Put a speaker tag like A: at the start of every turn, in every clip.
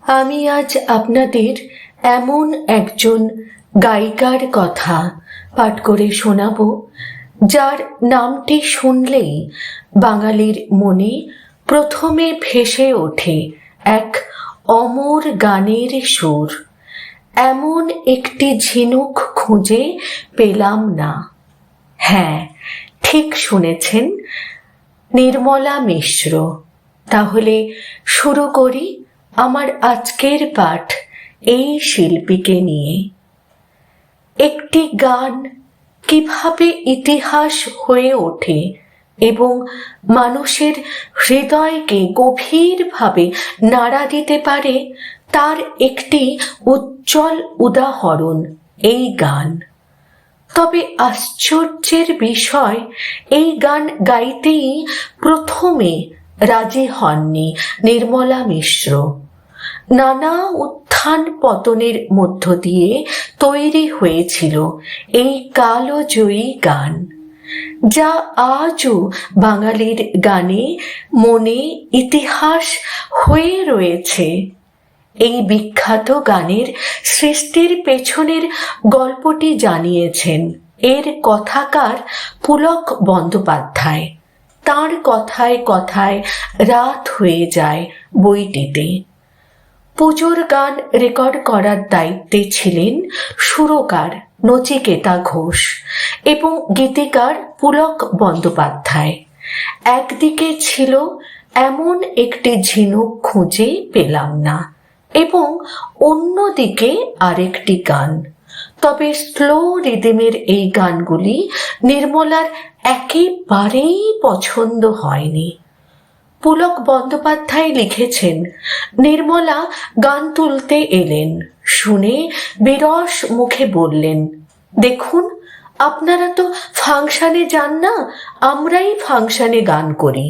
A: আমি আজ আপনাদের এমন একজন গায়িকার কথা পাঠ করে শোনাব, যার নামটি শুনলেই বাঙালির মনে প্রথমে ভেসে ওঠে এক অমর গানের সুর। এমন একটি ঝিনুক খুঁজে পেলাম না। হ্যাঁ, ঠিক শুনেছেন, নির্মলা মিশ্র। তাহলে শুরু করি আমার আজকের পাঠ এই শিল্পীকে নিয়ে। একটি গান কিভাবে ইতিহাস হয়ে ওঠে এবং মানুষের হৃদয়কে গভীরভাবে নাড়া দিতে পারে, তার একটি উজ্জ্বল উদাহরণ এই গান। তবে আশ্চর্যের বিষয়, এই গান গাইতেই প্রথমে রাজি হননি নির্মলা মিশ্র। নানা উত্থান পতনের মধ্য দিয়ে তৈরি হয়েছিল এই কালজয়ী গান, যা আজও বাঙালির গানে মনে ইতিহাস হয়ে রয়েছে। এই বিখ্যাত গানের সৃষ্টির পেছনের গল্পটি জানিয়েছেন এর কথাকার পুলক বন্দ্যোপাধ্যায়। তাঁর কথায় কথায় রাত হয়ে যায় বইটিতে। পুজোর গান রেকর্ড করার দায়িত্বে ছিলেন সুরকার নচিকেতা ঘোষ এবং গীতিকার পুলক বন্দ্যোপাধ্যায়। একদিকে ছিল এমন একটি ঝিনুক খুঁজে পেলাম না, এবং অন্যদিকে আরেকটি গান। তবে স্লো রিদিমের এই গানগুলি নির্মলার একেবারেই পছন্দ হয়নি। পুলক বন্দ্যোপাধ্যায় লিখেছেন, নির্মলা গান তুলতে এলেন, শুনে বিরস মুখে বললেন, দেখুন, আপনারা তো ফাংশনে যান না, আমরাই ফাংশনে গান করি।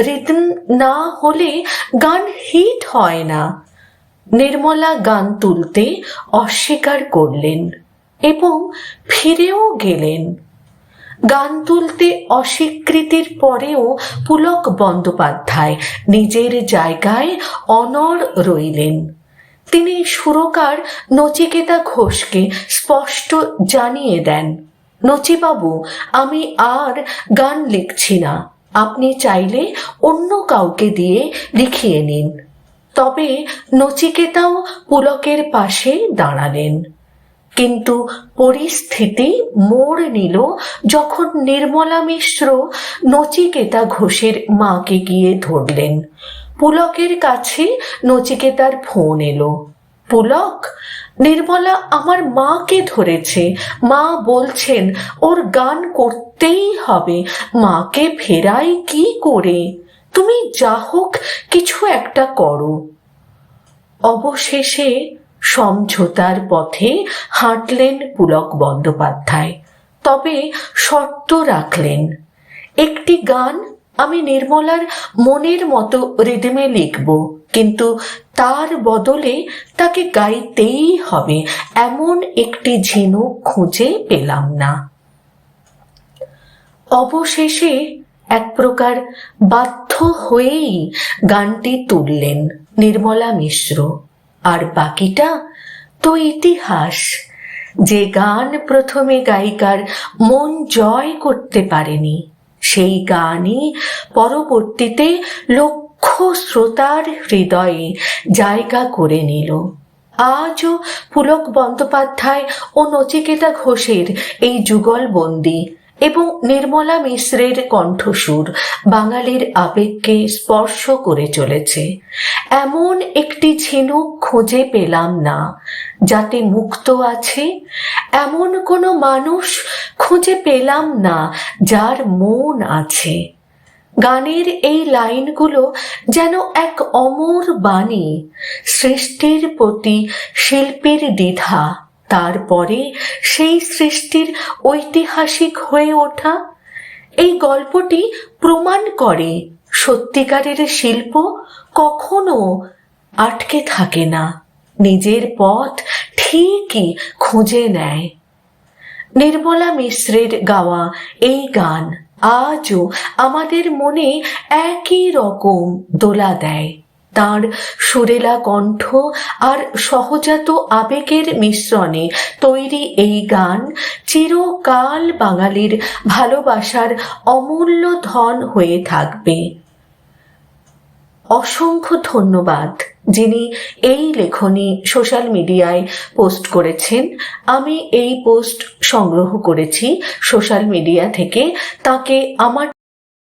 A: রিদম না হলে গান হিট হয় না। নির্মলা গান তুলতে অস্বীকার করলেন এবং ফিরেও গেলেন। গান তুলতে অস্বীকৃতির পরেও পুলক বন্দ্যোপাধ্যায় নিজের জায়গায় অনড় রইলেন। তিনি সুরকার নচিকেতা ঘোষকে স্পষ্ট জানিয়ে দেন, নচিবাবু, আমি আর গান লিখছি না, আপনি চাইলে অন্য কাউকে দিয়ে লিখিয়ে নিন। তবে নচিকেতাও পুলকের পাশে দাঁড়ালেন। কিন্তু পরিস্থিতি মোড় নিল যখন নির্মলা মিশ্র নচিকেতা ঘোষের মাকে গিয়ে ধরলেন। পুলকের কাছে নচিকেতার ফোন এলো। পুলক, নির্মলা আমার মাকে ধরেছে, মা বলছেন ওর গান করতেই হবে, মাকে ফেরাই কি করে? তুমি যা হোক কিছু একটা করো। অবশেষে সমঝোতার পথে হাঁটলেন পুলক বন্দ্যোপাধ্যায়, তবে শর্ত রাখলেন, একটি গান আমি নির্মলার মনের মতো রিদমে লিখব, কিন্তু তার বদলে তাকে গাইতেই হবে এমন একটি ঝিনুক খুঁজে পেলাম না। অবশেষে এক প্রকার বাধ্য হয়েই গানটি তুললেন নির্মলা মিশ্র, আর বাকিটা তো ইতিহাস। যে গান প্রথমে গায়িকার মন জয় করতে পারেনি, সেই গানই পরবর্তীতে লক্ষ শ্রোতার হৃদয়ে জায়গা করে নিল। আজও পুলক বন্দ্যোপাধ্যায় ও নচিকেতা ঘোষের এই যুগলবন্দি এবং নির্মলা মিশ্রের কণ্ঠসুর বাঙালির আবেগকে স্পর্শ করে চলেছে। এমন একটি ঝিনুক খুঁজে পেলাম না যাতে মুক্ত আছে, এমন কোনো মানুষ খুঁজে পেলাম না যার মন আছে। গানের এই লাইনগুলো যেন এক অমর বাণী, সৃষ্টির প্রতি শিল্পীর দ্বিধা, তারপরে সেই সৃষ্টির ঐতিহাসিক হয়ে ওঠা। এই গল্পটি প্রমাণ করে সত্যিকারের শিল্প কখনো আটকে থাকে না, নিজের পথ ঠিকই খুঁজে নেয়। নির্মলা মিশ্রের গাওয়া এই গান আজও আমাদের মনে একই রকম দোলা দেয়। তাঁর সুরেলা কণ্ঠ আর সহজাত আবেগের মিশ্রণে তৈরি এই গান চিরকাল বাঙালির ভালোবাসার অমূল্য ধন হয়ে থাকবে। অসংখ্য ধন্যবাদ যিনি এই লেখনী সোশ্যাল মিডিয়ায় পোস্ট করেছেন। আমি এই পোস্ট সংগ্রহ করেছি সোশ্যাল মিডিয়া থেকে। তাকে আমার